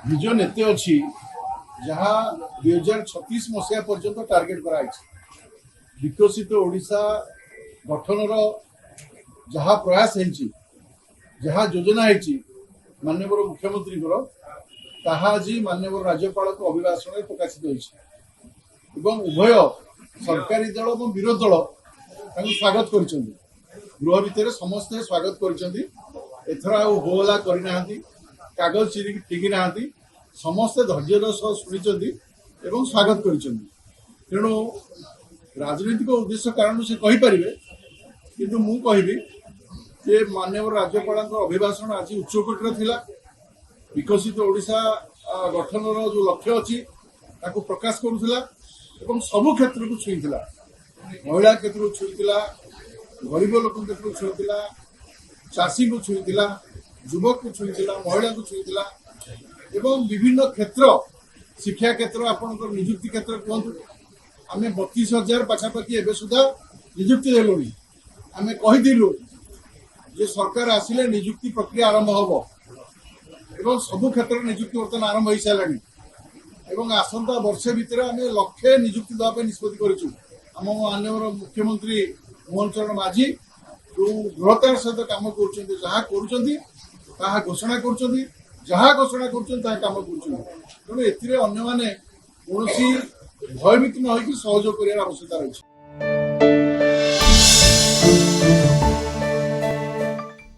Vision एत अच्छी जहाँ 2036 मसीहा पर्यंत टार्गेट कराई विकसित ओडिशा गठन जहाँ प्रयास है जहाँ योजना है माननीय मुख्यमंत्री आज माननीय राज्यपाल अभिभाषण प्रकाशित होती उभय सरकारी दल और विरोधी दल स्वागत कर गृह भितर समस्ते स्वागत कर होला करना कागज चिरिक फिंगी ना समस्ते धैर्यर सह शुणी स्वागत कर तेणु राजनीतिक उद्देश्य कारण से कहीपर किंतु मु कहबी जे माननीय राज्यपाल अभिभाषण आज उच्चकोटीर थिला विकसित ओडिशा गठन जो लक्ष्य अच्छी प्रकाश करुला सबु क्षेत्र को छुईला महिला क्षेत्र को छुईला गरीब लोक क्षेत्र को छुईला चाषी को छुईला युवक को छुईला महिला को छुईला एवं विभिन्न क्षेत्र शिक्षा क्षेत्र आपण निजुक्ति क्षेत्र कहतु आम 32,000 पाखापाखि एवं सुधा निजुक्ति देलु आम कहीलु जे सरकार आसिले निजुक्ति प्रक्रिया आरंभ हम एवं सबु क्षेत्र निजुक्ति बर्तमान आरंभ हो सारे एवं आसंता वर्षे भितर आम लक्षे निजुक्ति देवाई निष्पत्ति करूँ आम माननीय मुख्यमंत्री मोहन चरण माझी जो दृढ़तार सहित कम कर घोषणा कर जहाँ घोषणा कम कर तेणु ए भयभीत न हो सहयोग कर आवश्यकता रही।